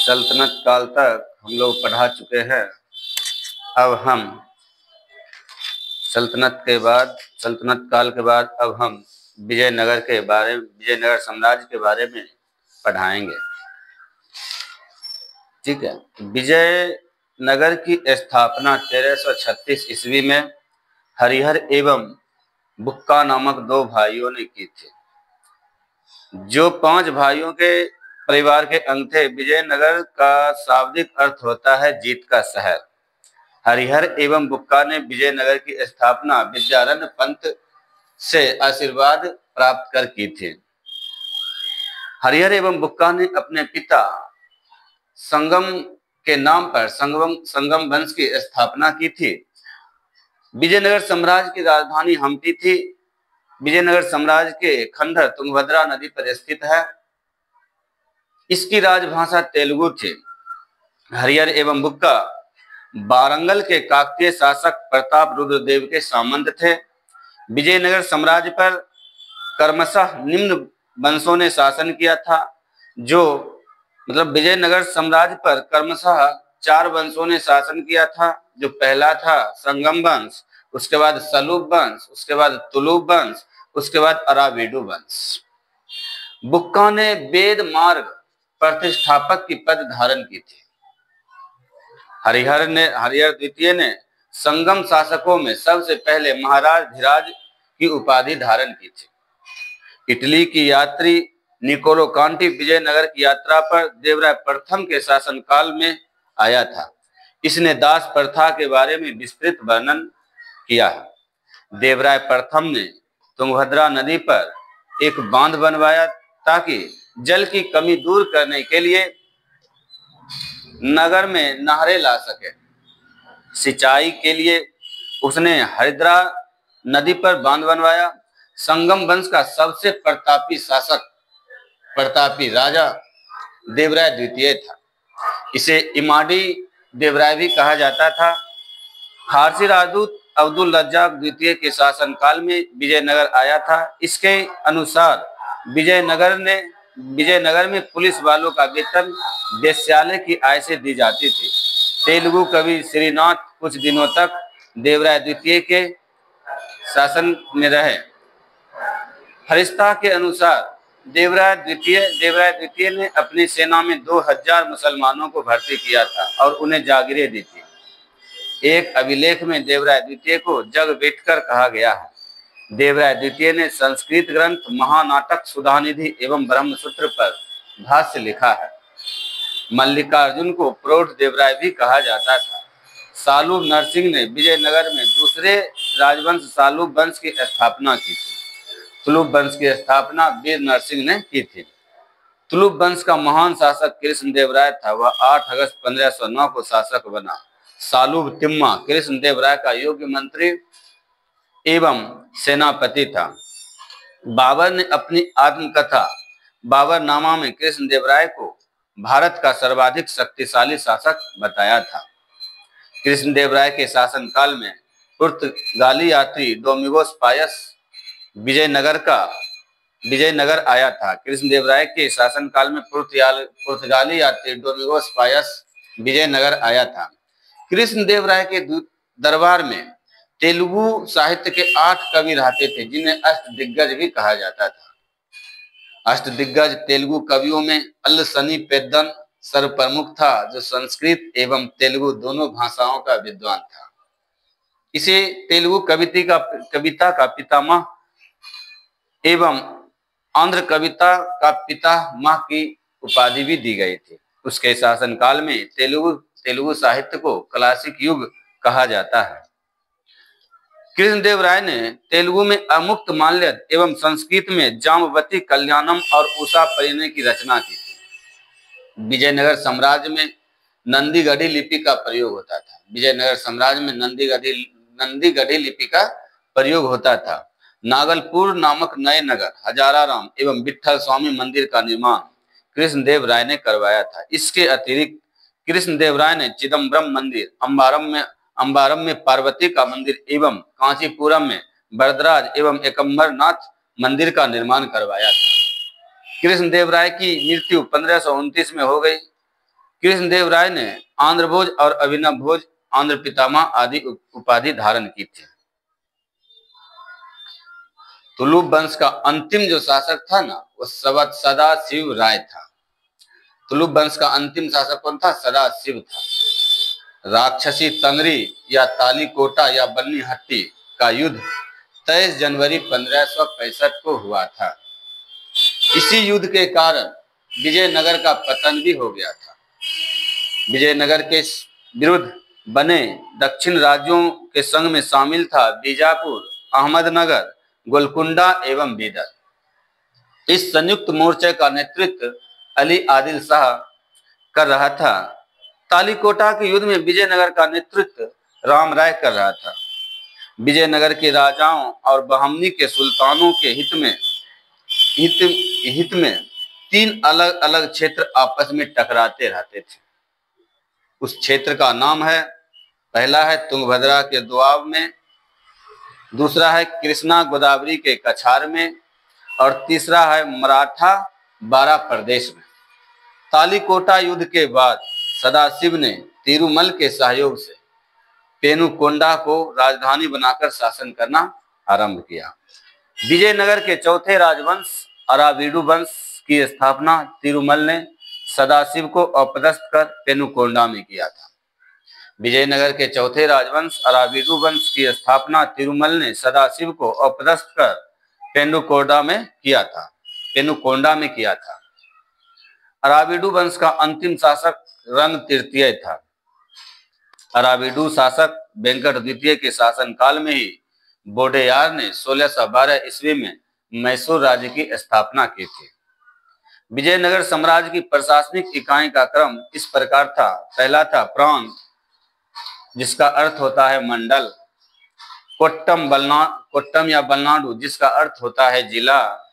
सल्तनत काल तक हम लोग पढ़ा चुके हैं। अब हम सल्तनत काल के बाद अब हम विजयनगर साम्राज्य के बारे में पढ़ाएंगे। ठीक है। विजयनगर की स्थापना 1336 ईस्वी में हरिहर एवं बुक्का नामक दो भाइयों ने की थी, जो 5 भाइयों के परिवार के अंग थे। विजयनगर का शाब्दिक अर्थ होता है जीत का शहर। हरिहर एवं बुक्का ने विजयनगर की स्थापना विद्यारण्य पंत से आशीर्वाद प्राप्त कर की थी। हरिहर एवं बुक्का ने अपने पिता संगम के नाम पर संगम वंश की स्थापना की थी। विजयनगर साम्राज्य की राजधानी हम्पी थी। विजयनगर साम्राज्य के खंडहर तुंगभद्रा नदी पर स्थित है। इसकी राजभाषा तेलुगु थी। हरिहर एवं बुक्का वारंगल के काकतीय शासक प्रताप रुद्रदेव के सामंत थे। विजयनगर साम्राज्य पर क्रमशः निम्न वंशों ने शासन किया था, विजयनगर साम्राज्य पर क्रमशः 4 वंशों ने शासन किया था। जो पहला था संगम वंश, उसके बाद सलूप वंश, उसके बाद तुलुप वंश, उसके बाद अराविडु वंश। बुक्का ने वेद मार्ग प्रतिष्ठापक की पद धारण की थी। हरिहर द्वितीय ने संगम शासकों में सबसे पहले महाराज धीराज की उपाधि धारण की थी। इटली की यात्री निकोलो कांटी विजयनगर की यात्रा पर देवराय प्रथम के शासनकाल में आया था। इसने दास प्रथा के बारे में विस्तृत वर्णन किया है। देवराय प्रथम ने तुंगभद्रा नदी पर एक बांध बनवाया ताकि जल की कमी दूर करने के लिए नगर में नहरें ला सके। सिंचाई के लिए उसने हरिद्रा नदी पर बांध बनवाया। संगम वंश का सबसे प्रतापी राजा देवराय द्वितीय था। इसे इमाडी देवराय भी कहा जाता था। फारसी राजदूत अब्दुल रज्जाक द्वितीय के शासनकाल में विजयनगर आया था। इसके अनुसार विजयनगर में पुलिस वालों का वेतन वेश्यालय की आय से दी जाती थी। तेलुगु कवि श्रीनाथ कुछ दिनों तक देवराय द्वितीय के शासन में रहे। फरिश्ता के अनुसार देवराय द्वितीय ने अपनी सेना में 2000 मुसलमानों को भर्ती किया था और उन्हें जागीरें दी थी। एक अभिलेख में देवराय द्वितीय को जगवेटकर कहा गया है। देवराय द्वितीय ने संस्कृत ग्रंथ महानाटक सुधानिधि एवं ब्रह्मसूत्र पर भाष्य लिखा है। मल्लिकार्जुन को प्रौढ़ देवराय भी कहा जाता था। सालूब नरसिंह ने विजयनगर में दूसरे राजवंश सालूब वंश की स्थापना की थी। तुलुप वंश की स्थापना वीर नरसिंह ने की थी। तुलुप वंश का महान शासक कृष्णदेवराय था। वह 8 अगस्त 1509 को शासक बना। सालूब तिम्मा कृष्णदेवराय का योग्य मंत्री एवं सेनापति था। बाबर ने अपनी आत्मकथा बाबरनामा में कृष्णदेवराय को भारत का सर्वाधिक शक्तिशाली शासक बताया था। कृष्णदेवराय के शासनकाल में पुर्तगाली यात्री डोमिगोस पायस विजयनगर आया था। कृष्णदेवराय के शासनकाल में पुर्तगाली यात्री डोमिगोस पायस विजयनगर आया था। कृष्णदेवराय के दरबार में तेलुगु साहित्य के 8 कवि रहते थे, जिन्हें अष्टदिग्गज भी कहा जाता था। अष्टदिग्गज तेलुगु कवियों में अल्लसनी पेद्दन सर्वप्रमुख था, जो संस्कृत एवं तेलुगु दोनों भाषाओं का विद्वान था। इसे तेलुगु कविता का पितामह एवं आंध्र कविता का पितामह की उपाधि भी दी गई थी। उसके शासनकाल में तेलुगु साहित्य को क्लासिक युग कहा जाता है। कृष्णदेवराय ने तेलुगु में अमुक्त माल्यद एवं संस्कृत में जामवती कल्याणम और उषा परिणय की रचना की थी। विजयनगर साम्राज्य में नंदीगढ़ी लिपि का प्रयोग होता था। विजयनगर साम्राज्य में नंदीगढ़ी लिपि का प्रयोग होता था। नागलपुर नामक नए नगर, हजाराराम एवं विठल स्वामी मंदिर का निर्माण कृष्णदेवराय ने करवाया था। इसके अतिरिक्त कृष्णदेवराय ने चिदम्बरम मंदिर, अंबारम में पार्वती का मंदिर एवं कांचीपुरम में वरदराज एवं एकम्बरनाथ मंदिर का निर्माण करवाया था। कृष्णदेवराय की मृत्यु 1529 में हो गई। कृष्णदेव राय ने आंध्र भोज और अभिनव भोज आंध्र पितामह आदि उपाधि धारण की थी। तुलुप वंश का अंतिम जो शासक था ना, वो सदाशिव राय था। तुलुप वंश का अंतिम शासक कौन था? सदाशिव था। राक्षसी तंगरी या तालीकोटा या बन्नीहट्टी का युद्ध 23 जनवरी 1565 को हुआ था। इसी युद्ध के कारण विजयनगर का पतन भी हो गया था। विजयनगर के विरुद्ध बने दक्षिण राज्यों के संघ में शामिल था बीजापुर, अहमदनगर, गोलकुंडा एवं बीदर। इस संयुक्त मोर्चे का नेतृत्व अली आदिल शाह कर रहा था। तालीकोटा के युद्ध में विजयनगर का नेतृत्व राम राय कर रहा था। विजयनगर के राजाओं और बहमनी के सुल्तानों के हित में 3 अलग अलग क्षेत्र आपस में टकराते रहते थे। उस क्षेत्र का नाम है, पहला है तुंगभद्रा के दोआब में, दूसरा है कृष्णा गोदावरी के कछार में और तीसरा है मराठा बारा प्रदेश में। तालीकोटा युद्ध के बाद सदाशिव ने तिरुमल के सहयोग से पेनुकोंडा को राजधानी बनाकर शासन करना आरंभ किया। विजयनगर के चौथे राजवंश अराविडु वंश की स्थापना तिरुमल ने सदाशिव को अपदस्थ कर पेनुकोंडा में किया था। विजयनगर के चौथे राजवंश अराविडु वंश की स्थापना तिरुमल ने सदाशिव को अपदस्थ कर पेनुकोंडा में किया था। अराविडु वंश का अंतिम शासक रंग तृतीय था। अराविडु शासक वेंकट द्वितीय के शासनकाल में ही वोडेयार ने 1612 ईस्वी में मैसूर राज्य की स्थापना की थी। विजयनगर साम्राज्य की प्रशासनिक इकाई का क्रम इस प्रकार था। पहला था प्रांत, जिसका अर्थ होता है मंडल। कोट्टम या बलनाडु, जिसका अर्थ होता है जिला।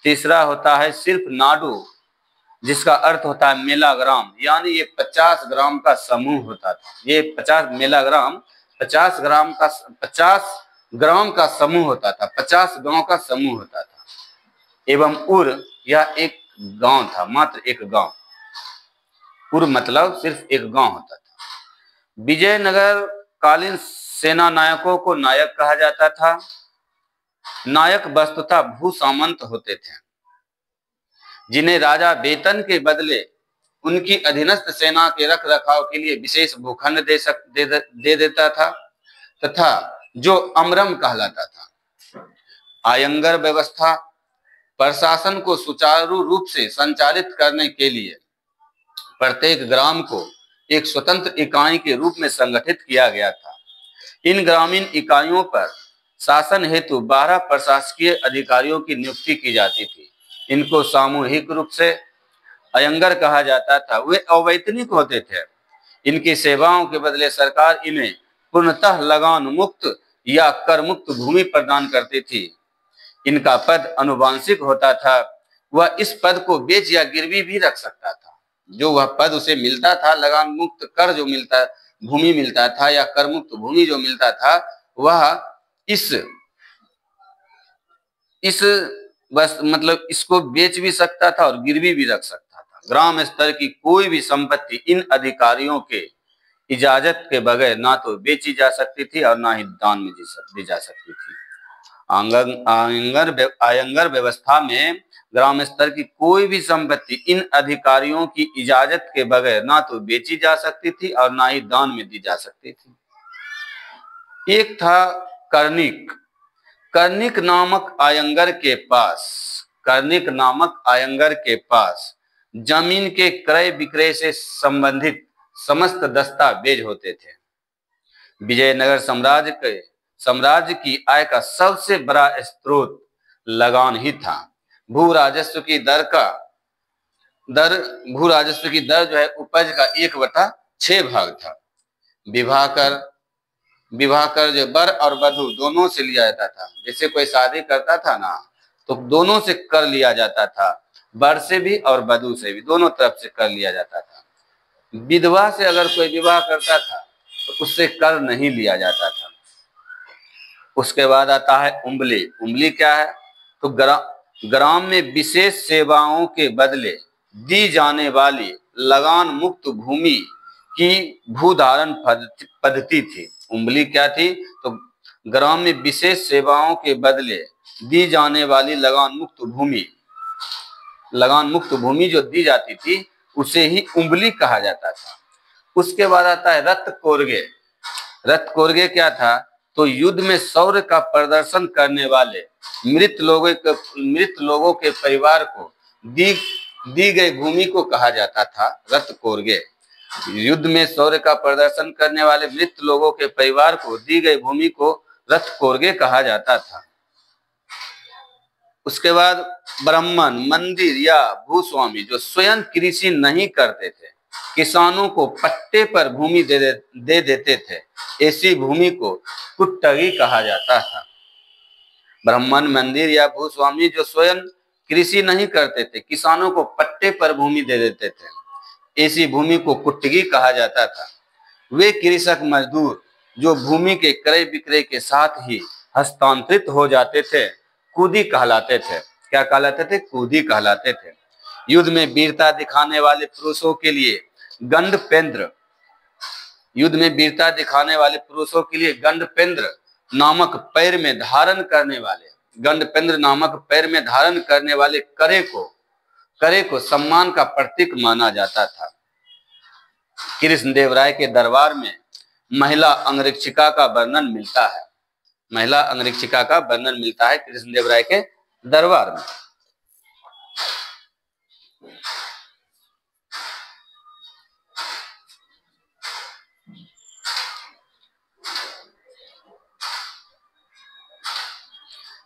तीसरा होता है सिर्फ नाडु, जिसका अर्थ होता है मेला ग्राम, यानी ये 50 ग्राम का समूह होता था। ये 50 ग्राम का समूह होता था, 50 गांव का समूह होता था। एवं उर, यह एक गांव था, मात्र एक गांव। उर मतलब सिर्फ एक गांव होता था। विजयनगर कालीन सेना नायकों को नायक कहा जाता था। नायक वस्तुतः भू सामंत होते थे, जिन्हें राजा वेतन के बदले उनकी अधीनस्थ सेना के रख रखाव के लिए विशेष भूखंड दे देता था तथा जो अमरम कहलाता था। आयंगर व्यवस्था प्रशासन को सुचारू रूप से संचालित करने के लिए प्रत्येक ग्राम को एक स्वतंत्र इकाई के रूप में संगठित किया गया था। इन ग्रामीण इकाइयों पर शासन हेतु 12 प्रशासकीय अधिकारियों की नियुक्ति की जाती थी। इनको सामूहिक रूप से अयंगर कहा जाता था। वे अवैतनिक होते थे। इनकी सेवाओं के बदले सरकार इन्हें पूर्णतः लगान मुक्त या कर मुक्त भूमि प्रदान करती थी। इनका पद अनुवांशिक होता था। वह इस पद को बेच या गिरवी भी रख सकता था। जो वह पद उसे मिलता था, लगान मुक्त कर जो मिलता, भूमि मिलता था या कर मुक्त भूमि जो मिलता था, वह बस मतलब इसको बेच भी सकता था और गिरवी भी रख सकता था। ग्राम स्तर की कोई भी संपत्ति इन अधिकारियों के इजाजत के बगैर ना तो बेची जा सकती थी और ना ही दान में दी जा सकती थी। आयंगर व्यवस्था में ग्राम स्तर की कोई भी संपत्ति इन अधिकारियों की इजाजत के बगैर ना तो बेची जा सकती थी और ना ही दान में दी जा सकती थी। एक था कर्णिक। कर्णिक नामक आयंगर के पास जमीन के क्रय विक्रय से संबंधित समस्त दस्तावेज होते थे। विजयनगर साम्राज्य की आय का सबसे बड़ा स्रोत लगान ही था। भू राजस्व की दर जो है उपज का 1/6 भाग था। विवाह कर जो वर और वधू दोनों से लिया जाता था। जैसे कोई शादी करता था ना, तो दोनों से कर लिया जाता था, वर से भी और वधू से भी, दोनों तरफ से कर लिया जाता था। विधवा से अगर कोई विवाह करता था तो उससे कर नहीं लिया जाता था। उसके बाद आता है उम्बली। उम्बली क्या है? तो ग्राम में विशेष सेवाओं के बदले दी जाने वाली लगान मुक्त भूमि की भूधारण पद्धति थी। उम्बली क्या थी? तो ग्राम में विशेष सेवाओं के बदले दी जाने वाली लगान मुक्त भूमि जो दी जाती थी उसे ही उम्बली कहा जाता था। उसके बाद आता है रथ कोरगे। रथ कोरगे क्या था? तो युद्ध में शौर्य का प्रदर्शन करने वाले मृत लोगों के परिवार को दी गई भूमि को कहा जाता था रथ कोरगे। युद्ध में शौर्य का प्रदर्शन करने वाले मृत लोगों के परिवार को दी गई भूमि को रथ कोरगे कहा जाता था। उसके बाद ब्राह्मण, मंदिर या भूस्वामी जो स्वयं कृषि नहीं करते थे, किसानों को पट्टे पर भूमि दे देते थे, ऐसी भूमि को कुट्टगी कहा जाता था। ब्राह्मण, मंदिर या भूस्वामी जो स्वयं कृषि नहीं करते थे, किसानों को पट्टे पर भूमि दे देते थे, ऐसी भूमि को कुट्टगी कहा जाता था। वे कृषक मजदूर जो भूमि के क्रय विक्रय के साथ ही हस्तांतरित हो जाते थे, कूदी कहलाते थे। क्या कहलाते थे? कूदी कहलाते थे। युद्ध में वीरता दिखाने वाले पुरुषों के लिए गंडपेंद्र नामक पैर में धारण करने वाले करे को सम्मान का प्रतीक माना जाता था। कृष्णदेव राय के दरबार में महिला अंगरक्षिका का वर्णन मिलता है कृष्णदेव राय के दरबार में।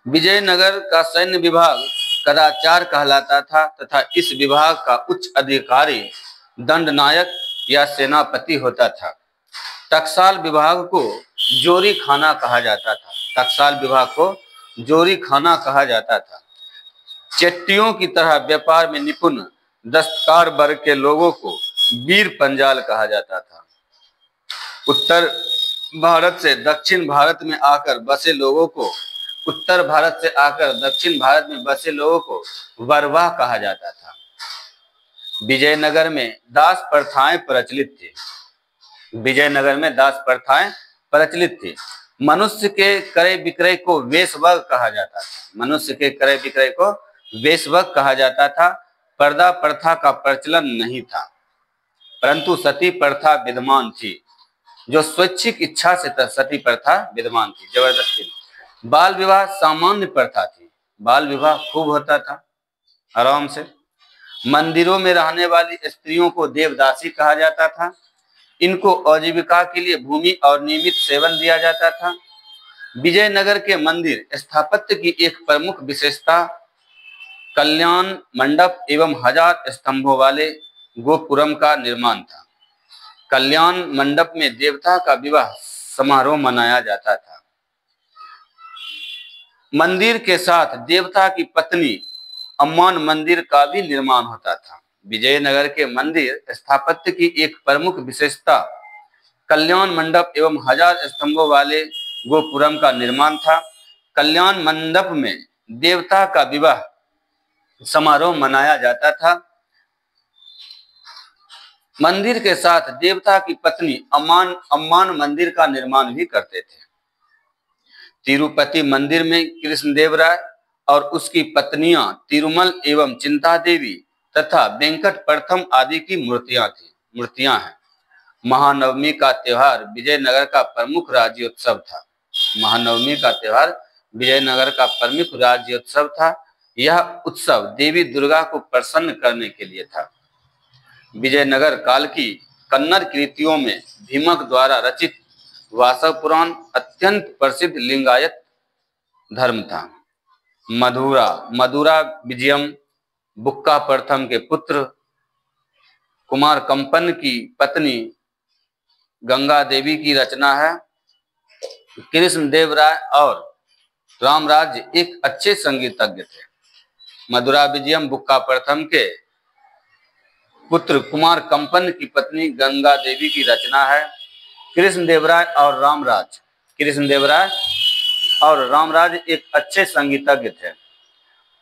विजयनगर का सैन्य विभाग कदाचार कहलाता था तथा इस विभाग का उच्च अधिकारी दंडनायक या सेनापति होता था। टकसाल विभाग को जोरी खाना कहा जाता था। चेट्टियों की तरह व्यापार में निपुण दस्तकार वर्ग के लोगों को वीर पंजाल कहा जाता था। उत्तर भारत से दक्षिण भारत में आकर बसे लोगों को वरवाह कहा जाता था। विजयनगर में दास प्रथाएं प्रचलित थी। मनुष्य के क्रय विक्रय को वेश्यावृत्ति कहा जाता था। पर्दा प्रथा का प्रचलन नहीं था, परंतु सती प्रथा विद्यमान थी, जो स्वैच्छिक इच्छा से सती प्रथा विद्यमान थी, जबरदस्ती। बाल विवाह सामान्य प्रथा थी, बाल विवाह खूब होता था आराम से। मंदिरों में रहने वाली स्त्रियों को देवदासी कहा जाता था। इनको आजीविका के लिए भूमि और नियमित सेवन दिया जाता था। विजयनगर के मंदिर स्थापत्य की एक प्रमुख विशेषता कल्याण मंडप एवं 1000 स्तंभों वाले गोपुरम का निर्माण था। कल्याण मंडप में देवता का विवाह समारोह मनाया जाता था। मंदिर के साथ देवता की पत्नी अम्मान मंदिर का भी निर्माण होता था। विजयनगर के मंदिर स्थापत्य की एक प्रमुख विशेषता कल्याण मंडप एवं 1000 स्तंभों वाले गोपुरम का निर्माण था। कल्याण मंडप में देवता का विवाह समारोह मनाया जाता था। मंदिर के साथ देवता की पत्नी अम्मान मंदिर का निर्माण भी करते थे। तिरुपति मंदिर में कृष्णदेव राय और उसकी पत्नियां तिरुमल एवं चिंता देवी तथा वेंकट प्रथम आदि की मूर्तियां हैं। महानवमी का त्योहार विजयनगर का प्रमुख राज्योत्सव था। यह उत्सव देवी दुर्गा को प्रसन्न करने के लिए था। विजयनगर काल की कन्नड़ कृतियों में भीमक द्वारा रचित वासव पुराण अत्यंत प्रसिद्ध लिंगायत धर्म था। मधुरा विजयम बुक्का प्रथम के पुत्र कुमार कंपन की पत्नी गंगा देवी की रचना है। कृष्णदेव राय और रामराज्य एक अच्छे संगीतज्ञ थे। मधुरा विजयम बुक्का प्रथम के पुत्र कुमार कंपन की पत्नी गंगा देवी की रचना है। कृष्णदेव राय और रामराज एक अच्छे संगीतज्ञ थे।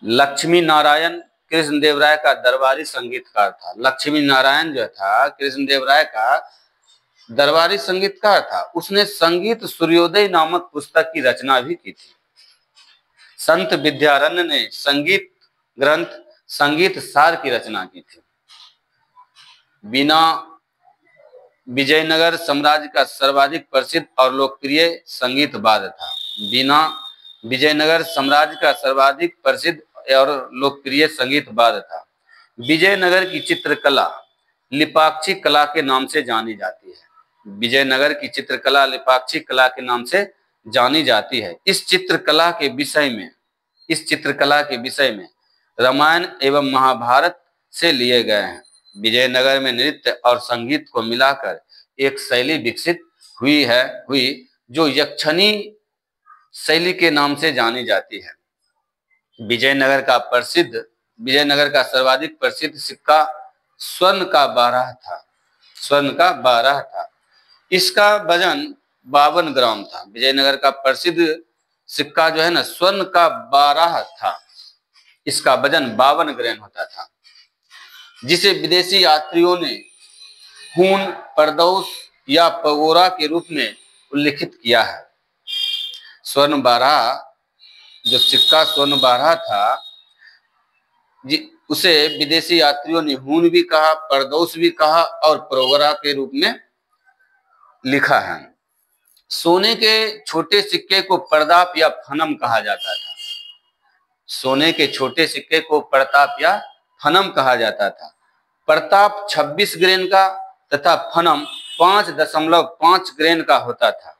लक्ष्मी नारायण कृष्णदेव राय का दरबारी संगीतकार था। लक्ष्मी नारायण जो था कृष्णदेव राय का दरबारी संगीतकार था। उसने संगीत सूर्योदय नामक पुस्तक की रचना भी की थी। संत विद्यारण्य ने संगीत ग्रंथ संगीत सार की रचना की थी। बीना विजयनगर साम्राज्य का सर्वाधिक प्रसिद्ध और लोकप्रिय संगीत वाद्य था। बीना विजयनगर साम्राज्य का सर्वाधिक प्रसिद्ध और लोकप्रिय संगीत वाद्य था। विजयनगर की चित्रकला लिपाक्षी कला के नाम से जानी जाती है। विजयनगर की चित्रकला लिपाक्षी कला के नाम से जानी जाती है। इस चित्रकला के विषय में रामायण एवं महाभारत से लिए गए हैं। विजयनगर में नृत्य और संगीत को मिलाकर एक शैली विकसित हुई जो यक्षिणी शैली के नाम से जानी जाती है। विजयनगर का सर्वाधिक प्रसिद्ध सिक्का स्वर्ण का 12 था। इसका वजन 52 ग्राम था। विजयनगर का प्रसिद्ध सिक्का जो है ना स्वर्ण का 12 था। इसका वजन 52 ग्राम होता था, जिसे विदेशी यात्रियों ने खून, परदौस या पगोरा के रूप में उल्लिखित किया है। स्वर्ण 12 जो सिक्का स्वर्ण 12 था, उसे विदेशी यात्रियों ने हून भी कहा, परदौस भी कहा और पगोरा के रूप में लिखा है। सोने के छोटे सिक्के को प्रताप या फनम कहा जाता था। सोने के छोटे सिक्के को प्रताप या फनम कहा जाता था। प्रताप 26 ग्रेन का तथा फनम 5.5 ग्रेन का होता था।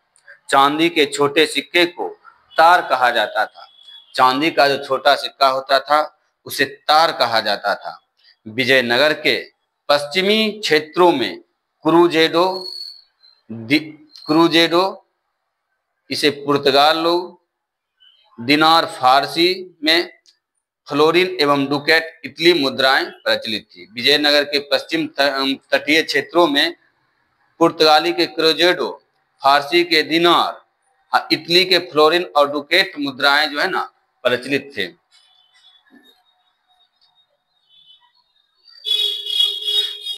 चांदी के छोटे सिक्के को तार कहा जाता था। चांदी का जो छोटा सिक्का होता था उसे तार कहा जाता था। विजयनगर के पश्चिमी क्षेत्रों में क्रूजेडो इसे पुर्तगाल लोग, दिनार फारसी में, फ्लोरिन एवं डुकेट इटली मुद्राएं प्रचलित थी। विजयनगर के पश्चिम तटीय क्षेत्रों में पुर्तगाली के क्रूजेडो, फारसी के दिनार, इटली के फ्लोरिन और डुकेट मुद्राएं जो है ना प्रचलित थे।